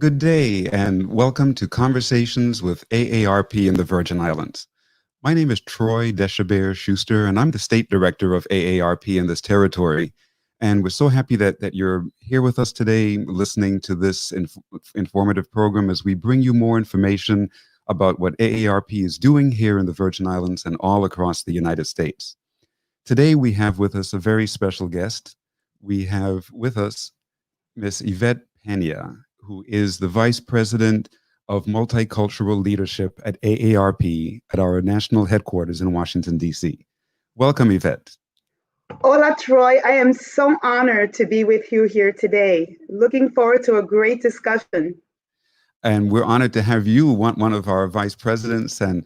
Good day, and welcome to Conversations with AARP in the Virgin Islands. My name is Troy Deshabert Schuster, and I'm the State Director of AARP in this territory. And we're so happy that you're here with us today, listening to this informative program as we bring you more information about what AARP is doing here in the Virgin Islands and all across the United States. Today, we have with us a very special guest. We have with us Miss Yvette Pena, who is the Vice President of Multicultural Leadership at AARP at our national headquarters in Washington, D.C. Welcome, Yvette. Hola, Troy. I am so honored to be with you here today. Looking forward to a great discussion. And we're honored to have you, one of our vice presidents and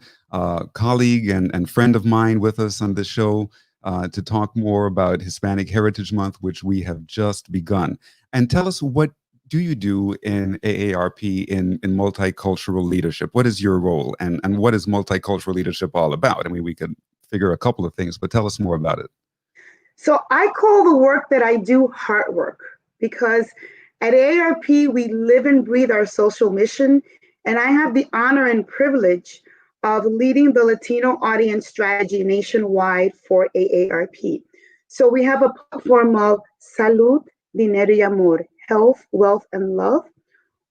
colleague and friend of mine, with us on this show to talk more about Hispanic Heritage Month, which we have just begun. And tell us, what do you do in AARP in multicultural leadership? What is your role, and what is multicultural leadership all about? I mean, we could figure a couple of things, but tell us more about it. So I call the work that I do heart work, because at AARP, we live and breathe our social mission, and I have the honor and privilege of leading the Latino audience strategy nationwide for AARP. So we have a platform of Salud, Dinero y Amor, health, wealth, and love,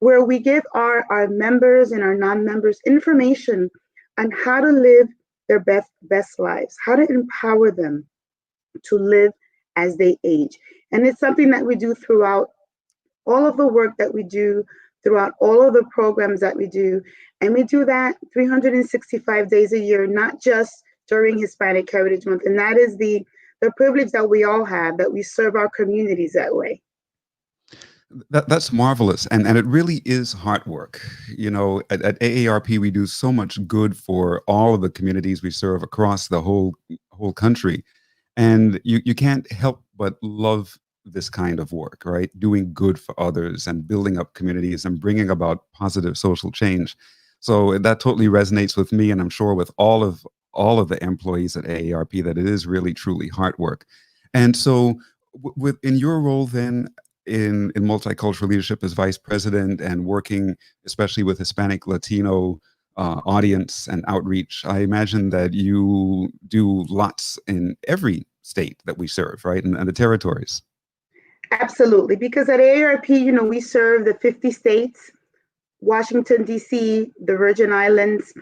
where we give our members and our non-members information on how to live their best lives, how to empower them to live as they age. And it's something that we do throughout all of the work that we do, throughout all of the programs that we do. And we do that 365 days a year, not just during Hispanic Heritage Month. And that is the privilege that we all have, that we serve our communities that way. That's marvelous. And it really is hard work. You know, at AARP, we do so much good for all of the communities we serve across the whole country. And you can't help but love this kind of work, right? Doing good for others and building up communities and bringing about positive social change. So that totally resonates with me, and I'm sure with all of the employees at AARP, that it is really truly hard work. And so in your role then in multicultural leadership as vice president and working especially with Hispanic Latino audience and outreach, I imagine that you do lots in every state that we serve, right? And the territories. Absolutely, because at AARP, we serve the 50 states, Washington, D.C., the Virgin Islands,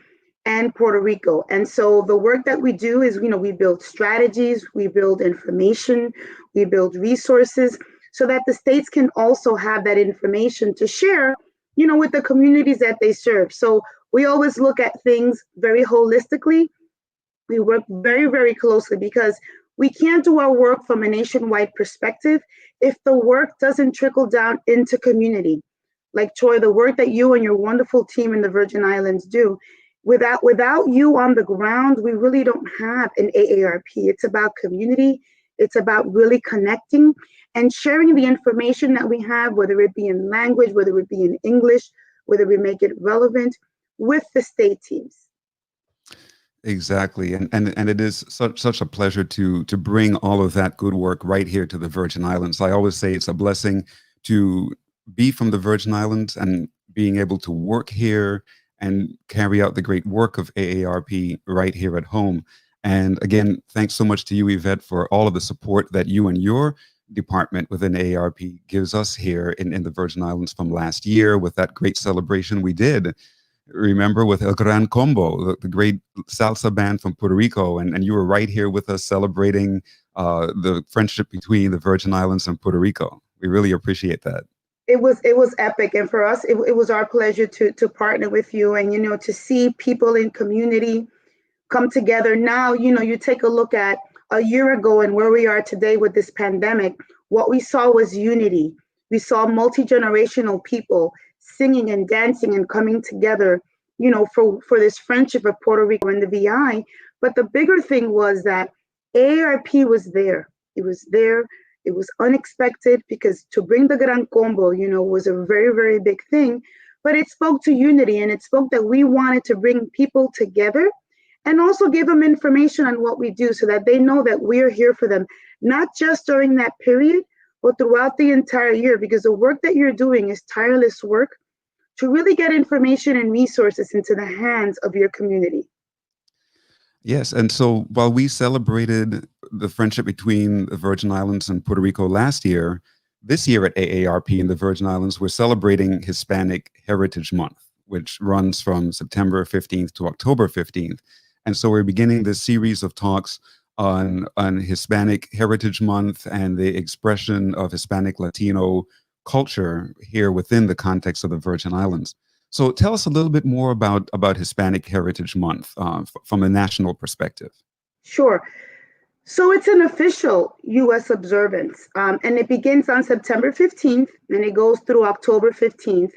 and Puerto Rico. And so the work that we do is, we build strategies, we build information, we build resources so that the states can also have that information to share, with the communities that they serve. So we always look at things very holistically. We work very, very closely, because we can't do our work from a nationwide perspective if the work doesn't trickle down into community. Like, Troy, the work that you and your wonderful team in the Virgin Islands do, without you on the ground, we really don't have an AARP. It's about community. It's about really connecting and sharing the information that we have, whether it be in language, whether it be in English, whether we make it relevant, with the state teams. Exactly. And it is such a pleasure to bring all of that good work right here to the Virgin Islands. I always say it's a blessing to be from the Virgin Islands and being able to work here and carry out the great work of AARP right here at home. And again, thanks so much to you, Yvette, for all of the support that you and your department within AARP gives us here in the Virgin Islands from last year with that great celebration we did. Remember, with El Gran Combo, the great salsa band from Puerto Rico, and you were right here with us celebrating the friendship between the Virgin Islands and Puerto Rico. We really appreciate that. It was epic, and for us, it was our pleasure to partner with you, and to see people in community come together. Now, you take a look at a year ago and where we are today with this pandemic. What we saw was unity. We saw multi-generational people singing and dancing and coming together, for this friendship of Puerto Rico and the VI. But the bigger thing was that AARP was there. It was there. It was unexpected, because to bring the Gran Combo, was a very, very big thing. But it spoke to unity, and it spoke that we wanted to bring people together and also give them information on what we do so that they know that we're here for them, not just during that period, but throughout the entire year, because the work that you're doing is tireless work. to really get information and resources into the hands of your community. Yes, and so while we celebrated the friendship between the Virgin Islands and Puerto Rico last year, this year at AARP in the Virgin Islands, we're celebrating Hispanic Heritage Month, which runs from September 15th to October 15th. And so we're beginning this series of talks on Hispanic Heritage Month and the expression of Hispanic Latino culture here within the context of the Virgin Islands. So tell us a little bit more about Hispanic Heritage Month from a national perspective. Sure. So it's an official U.S. observance, and it begins on September 15th and it goes through October 15th.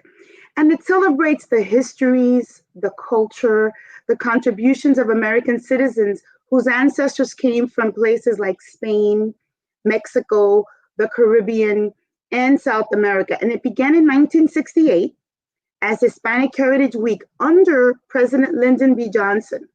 And it celebrates the histories, the culture, the contributions of American citizens whose ancestors came from places like Spain, Mexico, the Caribbean, and South America. And it began in 1968 as Hispanic Heritage Week under President Lyndon B. Johnson.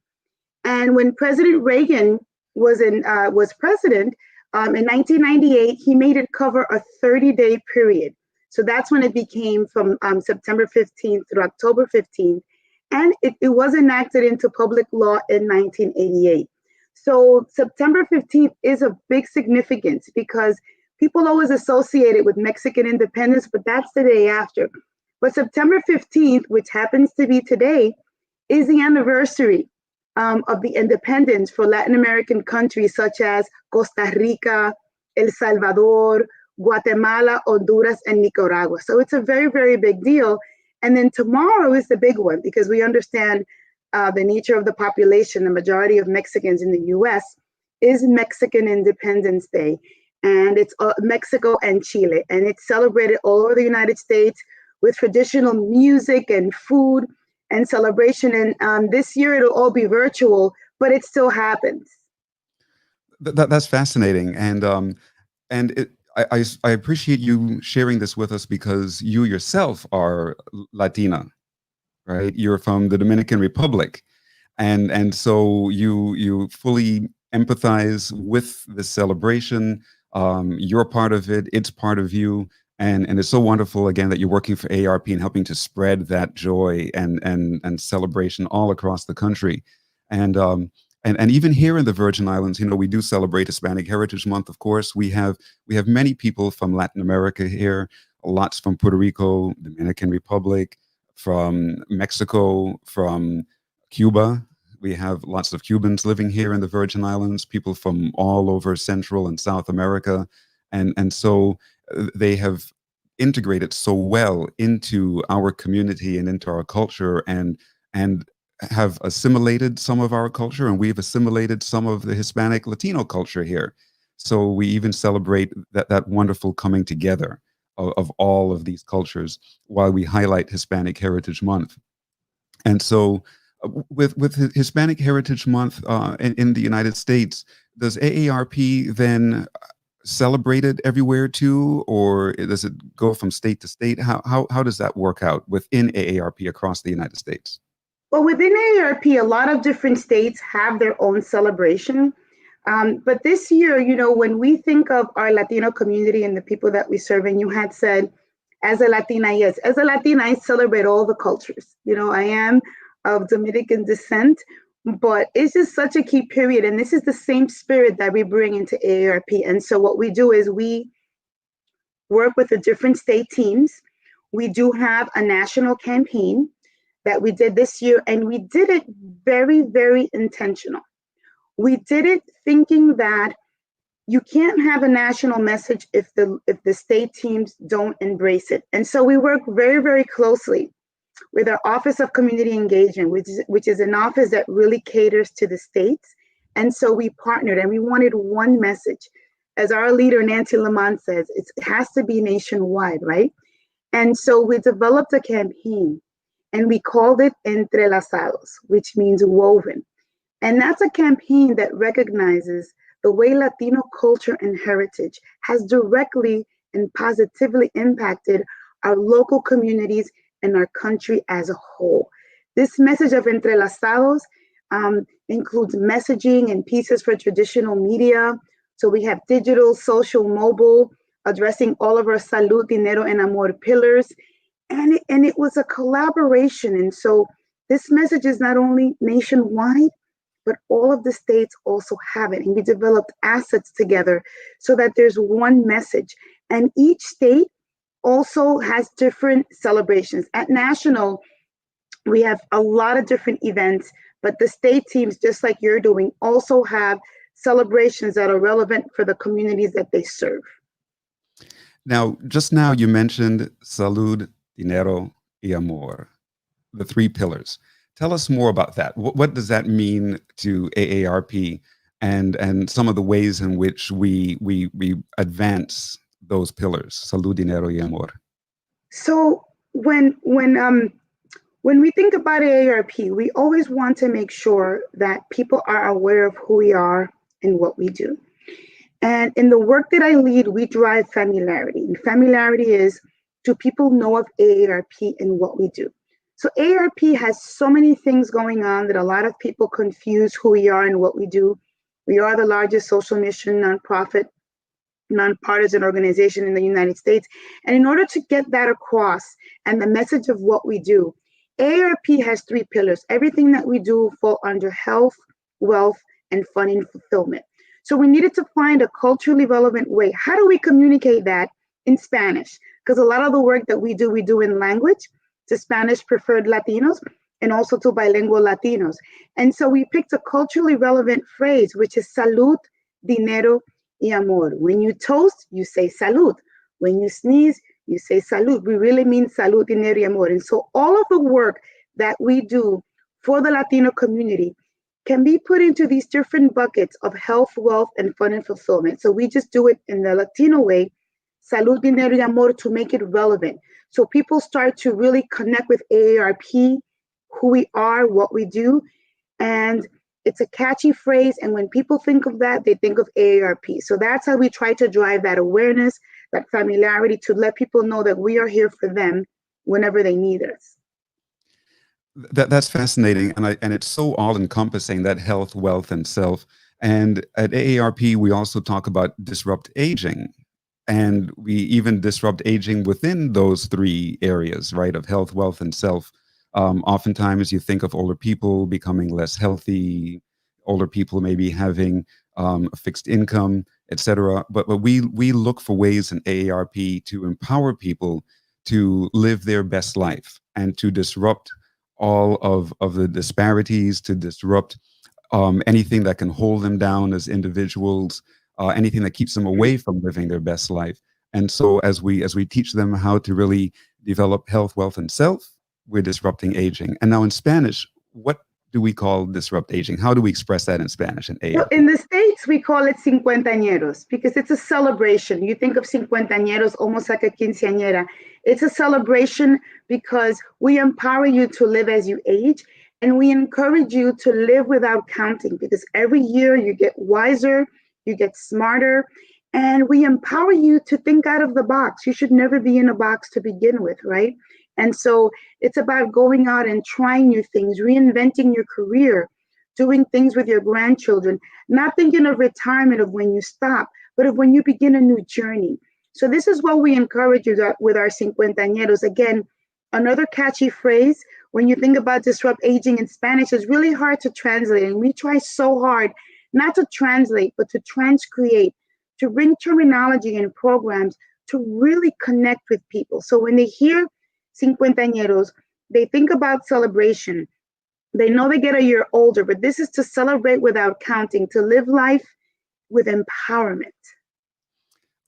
And when President Reagan was president in 1998, he made it cover a 30-day period. So that's when it became from September 15th through October 15th. And it was enacted into public law in 1988. So September 15th is of big significance because people always associate it with Mexican independence, but that's the day after. But September 15th, which happens to be today, is the anniversary of the independence for Latin American countries such as Costa Rica, El Salvador, Guatemala, Honduras, and Nicaragua. So it's a very, very big deal. And then tomorrow is the big one because we understand the nature of the population. The majority of Mexicans in the US is Mexican Independence Day. And it's Mexico and Chile. And it's celebrated all over the United States with traditional music and food and celebration. And this year it'll all be virtual, but it still happens. That's fascinating. I appreciate you sharing this with us because you yourself are Latina, right? You're from the Dominican Republic. And so you fully empathize with the celebration. You're part of it, it's part of you. And it's so wonderful again that you're working for AARP and helping to spread that joy and celebration all across the country. And even here in the Virgin Islands, you know, we do celebrate Hispanic Heritage Month. Of course, we have many people from Latin America here, lots from Puerto Rico, Dominican Republic, from Mexico, from Cuba. We have lots of Cubans living here in the Virgin Islands, people from all over Central and South America, and so they have integrated so well into our community and into our culture, and have assimilated some of our culture, and we've assimilated some of the Hispanic Latino culture here. So we even celebrate that wonderful coming together of all of these cultures while we highlight Hispanic Heritage Month. And so with Hispanic Heritage Month in the United States, does AARP then celebrate it everywhere too, or does it go from state to state? How does that work out within AARP across the United States? Well, within AARP, a lot of different states have their own celebration. But this year, you know, when we think of our Latino community and the people that we serve, and you had said, as a Latina, yes, as a Latina, I celebrate all the cultures. You know, I am of Dominican descent, but it's just such a key period. And this is the same spirit that we bring into AARP. And so what we do is we work with the different state teams. We do have a national campaign that we did this year, and we did it very, very intentional. We did it thinking that you can't have a national message if the state teams don't embrace it. And so we work very, very closely with our Office of Community Engagement, which is an office that really caters to the states. And so we partnered and we wanted one message. As our leader, Nancy Lamont, says, it has to be nationwide, right? And so we developed a campaign and we called it Entrelazados, which means woven. And that's a campaign that recognizes the way Latino culture and heritage has directly and positively impacted our local communities and our country as a whole. This message of Entrelazados includes messaging and pieces for traditional media. So we have digital, social, mobile, addressing all of our salud, dinero, and amor pillars. And it was a collaboration. And so this message is not only nationwide, but all of the states also have it. And we developed assets together so that there's one message. And each state also has different celebrations. At national, we have a lot of different events, but the state teams, just like you're doing, also have celebrations that are relevant for the communities that they serve. Now, just now you mentioned salud, dinero, y amor, the three pillars. Tell us more about that. What does that mean to AARP, and some of the ways in which we advance those pillars, salud, dinero, y amor? So when we think about AARP, we always want to make sure that people are aware of who we are and what we do. And in the work that I lead, we drive familiarity. And familiarity is, do people know of AARP and what we do? So AARP has so many things going on that a lot of people confuse who we are and what we do. We are the largest social mission nonprofit, nonpartisan organization in the United States. And in order to get that across and the message of what we do, AARP has three pillars. Everything that we do fall under health, wealth, and fun and fulfillment. So we needed to find a culturally relevant way. How do we communicate that in Spanish? Because a lot of the work that we do in language to Spanish preferred Latinos and also to bilingual Latinos. And so we picked a culturally relevant phrase, which is salud, dinero, y amor. When you toast, you say salud. When you sneeze, you say salud. We really mean salud, dinero, y amor. And so all of the work that we do for the Latino community can be put into these different buckets of health, wealth, and fun and fulfillment. So we just do it in the Latino way, salud, dinero, y amor, to make it relevant. So people start to really connect with AARP, who we are, what we do. And it's a catchy phrase. And when people think of that, they think of AARP. So that's how we try to drive that awareness, that familiarity, to let people know that we are here for them whenever they need us. That's fascinating, and it's so all encompassing, that health, wealth, and self. And at AARP, we also talk about disrupt aging, and we even disrupt aging within those three areas, right, of health, wealth, and self. Oftentimes, you think of older people becoming less healthy, older people maybe having a fixed income, etc. But we look for ways in AARP to empower people to live their best life and to disrupt all of the disparities, to disrupt anything that can hold them down as individuals, anything that keeps them away from living their best life. And so as we teach them how to really develop health, wealth, and self, we're disrupting aging. And now in Spanish, what do we call disrupt aging? How do we express that in Spanish and Well, AARP? in the States, we call it cincuentañeros because it's a celebration. You think of cincuentañeros almost like a quinceañera. It's a celebration because we empower you to live as you age, and we encourage you to live without counting, because every year you get wiser, you get smarter, and we empower you to think out of the box. You should never be in a box to begin with, right? And so it's about going out and trying new things, reinventing your career, doing things with your grandchildren, not thinking of retirement of when you stop, but of when you begin a new journey. So this is what we encourage you with our cincuentañeros. Again, another catchy phrase. When you think about disrupt aging in Spanish, it's really hard to translate. And we try so hard not to translate, but to transcreate, to bring terminology and programs to really connect with people. So when they hear cincuentañeros, they think about celebration. They know they get a year older, but this is to celebrate without counting, to live life with empowerment.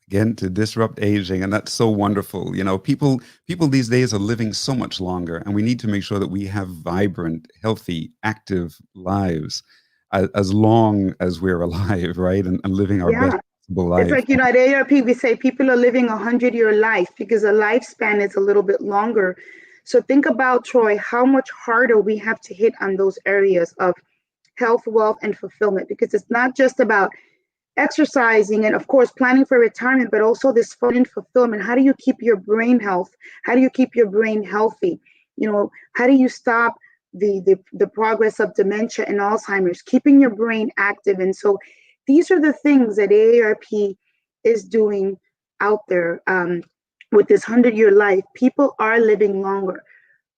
Again, to disrupt aging, and that's so wonderful. You know, people these days are living so much longer, and we need to make sure that we have vibrant, healthy, active lives as long as we're alive, right, and living our best Yeah. possible It's life. like, at AARP, we say people are living a 100-year life because a lifespan is a little bit longer. So think about, Troy, how much harder we have to hit on those areas of health, wealth, and fulfillment, because it's not just about exercising and, of course, planning for retirement, but also this fun and fulfillment. How do you keep your brain health? How do you keep your brain healthy? How do you stop the progress of dementia and Alzheimer's, keeping your brain active? And so these are the things that AARP is doing out there. with this 100-year life, people are living longer.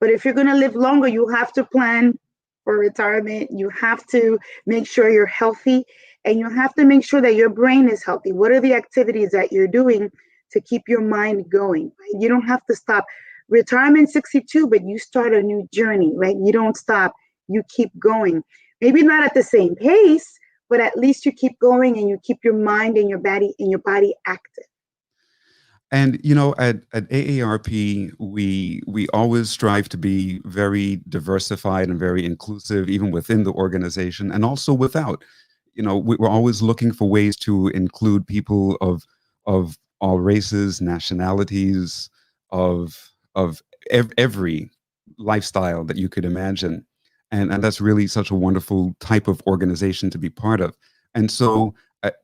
But if you're going to live longer, you have to plan for retirement. You have to make sure you're healthy, and you have to make sure that your brain is healthy. What are the activities that you're doing to keep your mind going? Right? You don't have to stop. Retirement 62, but you start a new journey, right? You don't stop. You keep going. Maybe not at the same pace, but at least you keep going and you keep your mind and your body active. And at AARP, we always strive to be very diversified and very inclusive, even within the organization and also without. We're always looking for ways to include people of all races, nationalities, of every lifestyle that you could imagine, and that's really such a wonderful type of organization to be part of. And so,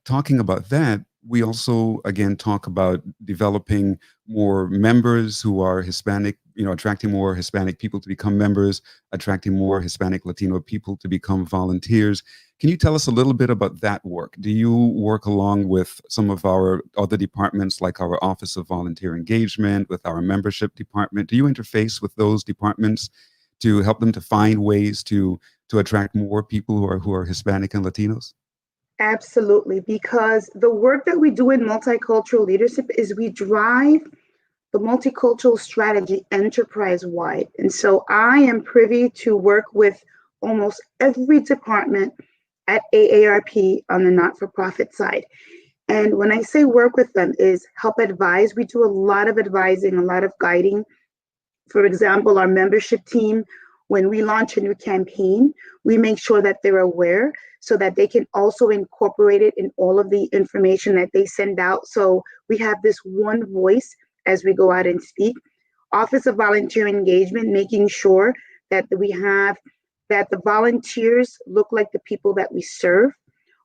talking about that, we also again talk about developing more members who are Hispanic, attracting more Hispanic people to become members, attracting more Hispanic Latino people to become volunteers. Can you tell us a little bit about that work? Do you work along with some of our other departments, like our Office of Volunteer Engagement, with our membership department? Do you interface with those departments to help them to find ways to attract more people who are Hispanic and Latinos? Absolutely, because the work that we do in multicultural leadership is we drive the multicultural strategy enterprise wide. And so I am privy to work with almost every department at AARP on the not for profit side. And when I say work with them, is help advise. We do a lot of advising, a lot of guiding. For example, our membership team, when we launch a new campaign, we make sure that they're aware so that they can also incorporate it in all of the information that they send out. So we have this one voice as we go out and speak. Office of Volunteer Engagement, making sure that we have that the volunteers look like the people that we serve.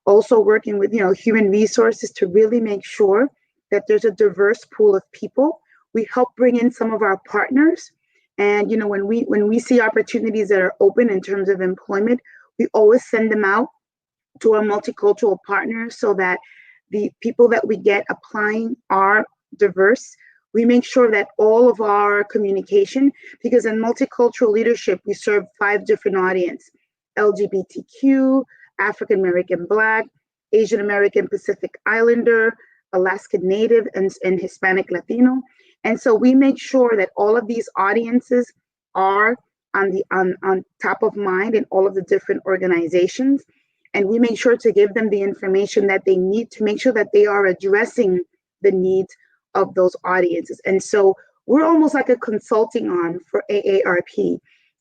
Also working with human resources to really make sure that there's a diverse pool of people. We help bring in some of our partners, and when we see opportunities that are open in terms of employment, we always send them out to our multicultural partners so that the people that we get applying are diverse. We make sure that all of our communication, because in multicultural leadership, we serve 5 different audience: LGBTQ, African American Black, Asian American Pacific Islander, Alaskan Native, and Hispanic Latino. And so we make sure that all of these audiences are on top of mind in all of the different organizations. And we make sure to give them the information that they need to make sure that they are addressing the needs of those audiences. And so we're almost like a consulting arm for AARP.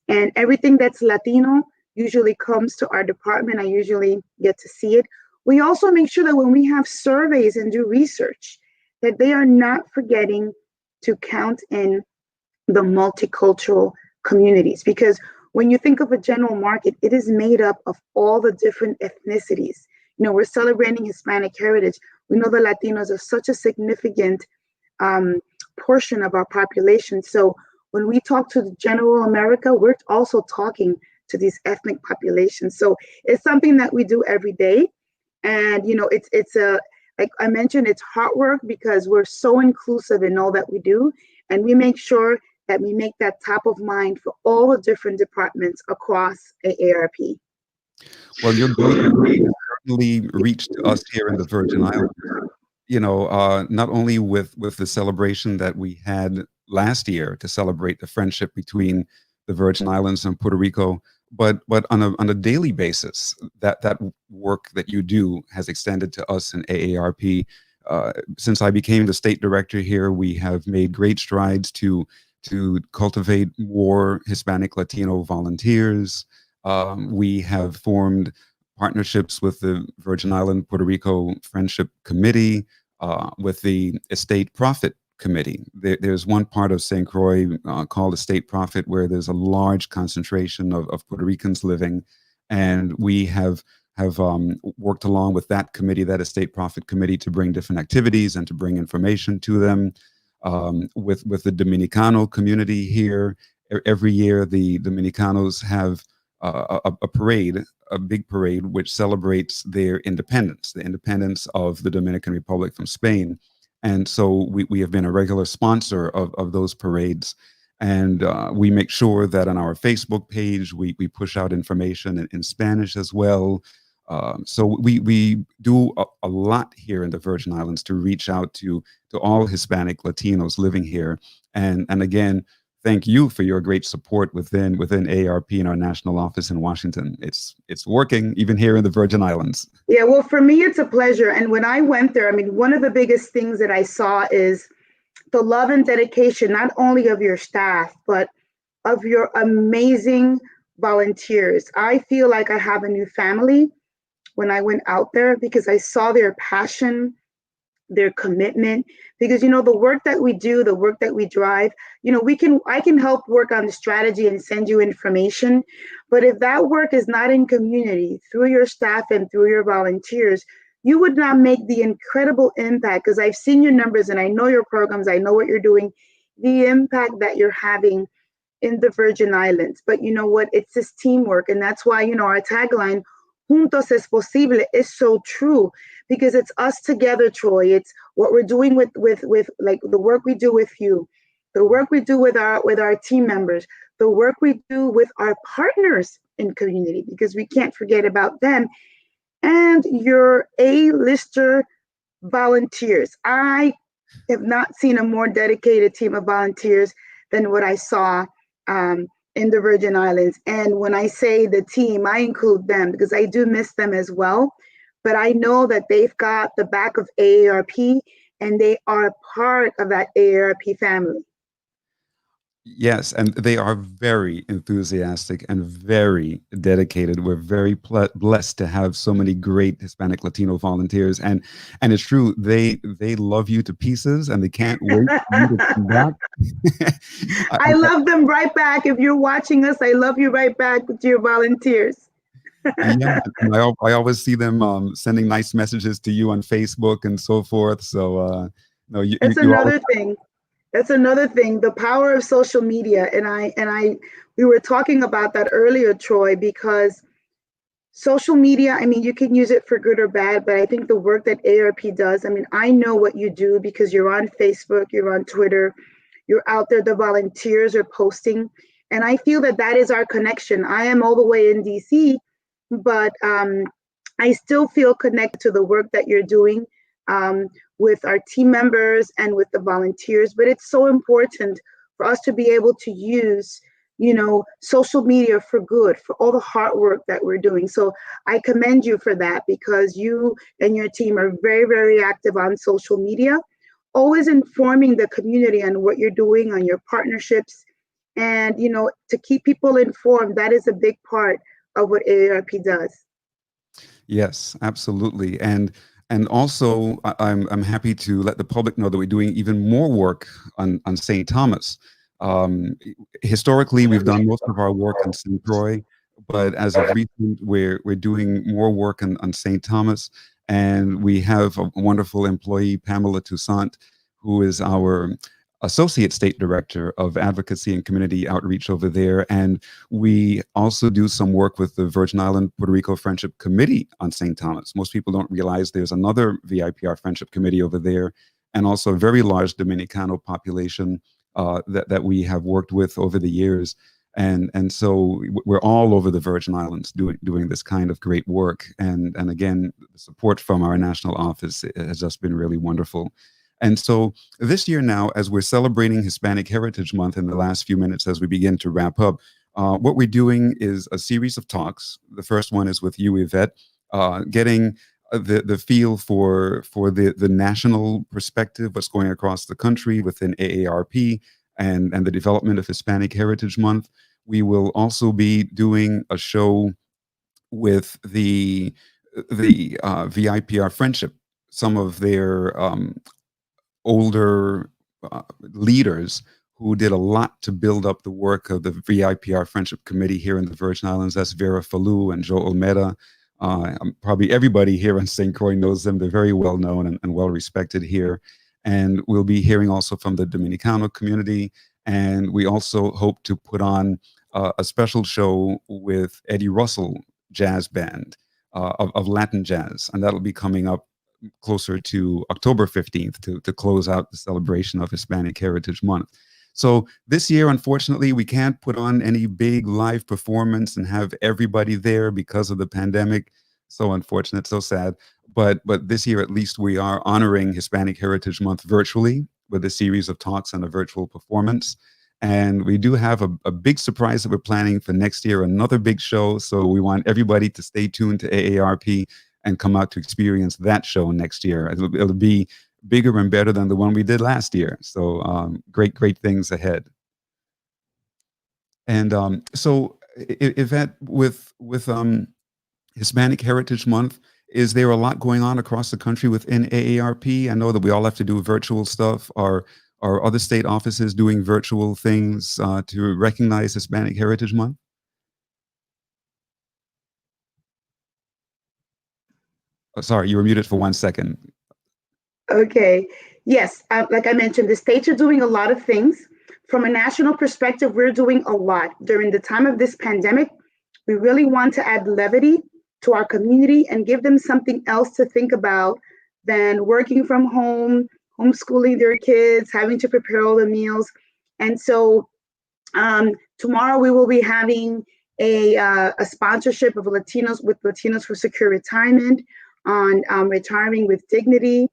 And everything that's Latino usually comes to our department. I usually get to see it. We also make sure that when we have surveys and do research, that they are not forgetting to count in the multicultural communities. Because when you think of a general market, it is made up of all the different ethnicities. We're celebrating Hispanic heritage. We know the Latinos are such a significant portion of our population. So when we talk to the general America, we're also talking to these ethnic populations. So it's something that we do every day. And, it's like I mentioned, it's hard work because we're so inclusive in all that we do. And we make sure that we make that top of mind for all the different departments across AARP. Well, your gratitude certainly reached us here in the Virgin Islands. Not only with the celebration that we had last year to celebrate the friendship between the Virgin Islands and Puerto Rico, but on a daily basis, that work that you do has extended to us in AARP. Since I became the state director here, we have made great strides to cultivate more Hispanic Latino volunteers. We have formed partnerships with the Virgin Island Puerto Rico Friendship Committee, with the Estate Profit Committee. There's one part of St. Croix called Estate Profit where there's a large concentration of Puerto Ricans living, and we have worked along with that committee, that Estate Profit Committee, to bring different activities and to bring information to them. With the Dominicano community here, every year the Dominicanos have a parade, a big parade, which celebrates their independence, the independence of the Dominican Republic from Spain. And so we have been a regular sponsor of those parades. And we make sure that on our Facebook page, we push out information in Spanish as well. So we do a lot here in the Virgin Islands to reach out to all Hispanic Latinos living here. And again, thank you for your great support within AARP and our national office in Washington. It's working even here in the Virgin Islands. Yeah, well, for me, it's a pleasure. And when I went there, I mean, one of the biggest things that I saw is the love and dedication, not only of your staff, but of your amazing volunteers. I feel like I have a new family when I went out there because I saw their passion, their commitment. Because the work that we do, the work that we drive, I can help work on the strategy and send you information. But if that work is not in community through your staff and through your volunteers, you would not make the incredible impact. Because I've seen your numbers and I know your programs, I know what you're doing, the impact that you're having in the Virgin Islands. But you know what? It's this teamwork. And that's why, our tagline, Juntos es posible, is so true, because it's us together, Troy. It's what we're doing with like the work we do with you, the work we do with our team members, the work we do with our partners in community, because we can't forget about them, and your A-lister volunteers. I have not seen a more dedicated team of volunteers than what I saw in the Virgin Islands. And when I say the team, I include them because I do miss them as well. But I know that they've got the back of AARP and they are part of that AARP family. Yes, and they are very enthusiastic and very dedicated. We're very blessed to have so many great Hispanic Latino volunteers, and it's true, they love you to pieces, and they can't wait for you to come back. I love them right back. If you're watching us, I love you right back with your volunteers. Yeah, and I always see them sending nice messages to you on Facebook and so forth. So no, That's you always. another thing. That's another thing, the power of social media. And we were talking about that earlier, Troy, because social media, I mean, you can use it for good or bad, but I think the work that AARP does, I mean, I know what you do because you're on Facebook, you're on Twitter, you're out there, the volunteers are posting. And I feel that that is our connection. I am all the way in DC, but I still feel connected to the work that you're doing. With our team members and with the volunteers. But it's so important for us to be able to use, social media for good, for all the hard work that we're doing. So I commend you for that, because you and your team are very, very active on social media, always informing the community on what you're doing, on your partnerships. And, to keep people informed, that is a big part of what AARP does. Yes, absolutely. And also, I'm happy to let the public know that we're doing even more work on St. Thomas. Um, Historically, we've done most of our work on St. Croix, but as of recent, we're doing more work on St. Thomas, and we have a wonderful employee, Pamela Toussaint, who is our Associate State Director of Advocacy and Community Outreach over there. And we also do some work with the Virgin Island Puerto Rico Friendship Committee on St. Thomas. Most people don't realize there's another VIPR Friendship Committee over there, and also a very large Dominicano population that we have worked with over the years. And so we're all over the Virgin Islands doing this kind of great work. And again, the support from our national office has just been really wonderful. And so this year now, as we're celebrating Hispanic Heritage Month in the last few minutes as we begin to wrap up, what we're doing is a series of talks. The first one is with you, Yvette, getting the feel for the national perspective, what's going across the country within AARP and the development of Hispanic Heritage Month. We will also be doing a show with the VIPR Friendship, some of their older leaders who did a lot to build up the work of the VIPR Friendship Committee here in the Virgin Islands. That's Vera Falou and Joe Olmeda. Probably everybody here in St. Croix knows them. They're very well known and well respected here. And we'll be hearing also from the Dominicano community. And we also hope to put on a special show with Eddie Russell Jazz Band of Latin jazz. And that'll be coming up closer to October 15th to close out the celebration of Hispanic Heritage Month. So this year, unfortunately, we can't put on any big live performance and have everybody there because of the pandemic. So unfortunate, so sad. But this year, at least, we are honoring Hispanic Heritage Month virtually with a series of talks and a virtual performance. And we do have a big surprise that we're planning for next year, another big show. So we want everybody to stay tuned to AARP and come out to experience that show next year. It'll be bigger and better than the one we did last year. So great things ahead. And so Yvette, with Hispanic Heritage Month, is there a lot going on across the country within AARP? I know that we all have to do virtual stuff. Are other state offices doing virtual things to recognize Hispanic Heritage Month? Oh, sorry, you were muted for 1 second. Okay. Yes, like I mentioned, the states are doing a lot of things. From a national perspective, we're doing a lot. During the time of this pandemic, we really want to add levity to our community and give them something else to think about than working from home, homeschooling their kids, having to prepare all the meals. And so tomorrow we will be having a sponsorship of Latinos for Secure Retirement on retiring with dignity.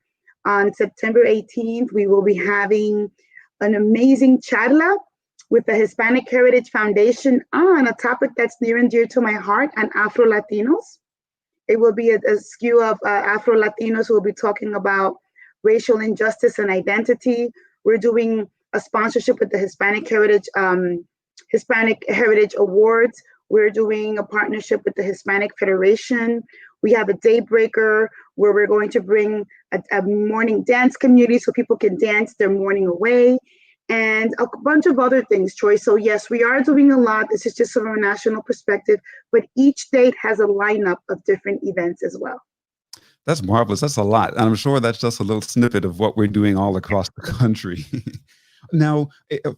On September 18th, we will be having an amazing charla with the Hispanic Heritage Foundation on a topic that's near and dear to my heart, on Afro-Latinos. It will be a skew of Afro-Latinos who will be talking about racial injustice and identity. We're doing a sponsorship with the Hispanic Heritage Awards. We're doing a partnership with the Hispanic Federation. We have a daybreaker where we're going to bring a morning dance community so people can dance their morning away, and a bunch of other things, Troy. So yes, we are doing a lot. This is just from a national perspective, but each state has a lineup of different events as well. That's marvelous. That's a lot. And I'm sure that's just a little snippet of what we're doing all across the country. Now,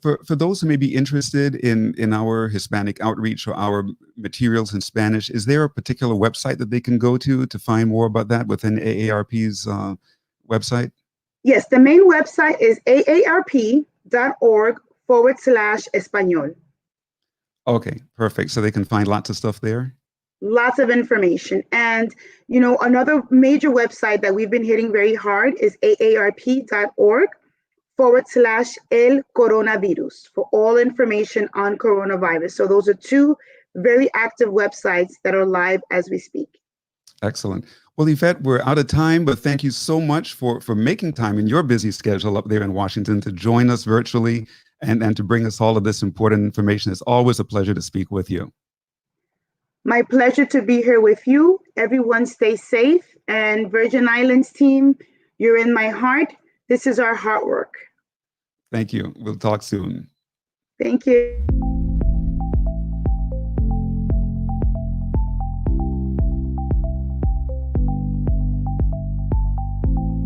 for those who may be interested in our Hispanic outreach or our materials in Spanish, is there a particular website that they can go to find more about that within AARP's website? Yes, the main website is aarp.org/español. Okay, perfect. So they can find lots of stuff there? Lots of information. And, another major website that we've been hitting very hard is aarp.org/el coronavirus for all information on coronavirus. So those are two very active websites that are live as we speak. Excellent. Well, Yvette, we're out of time, but thank you so much for making time in your busy schedule up there in Washington to join us virtually and to bring us all of this important information. It's always a pleasure to speak with you. My pleasure to be here with you. Everyone stay safe. And Virgin Islands team, you're in my heart. This is our heart work. Thank you. We'll talk soon. Thank you.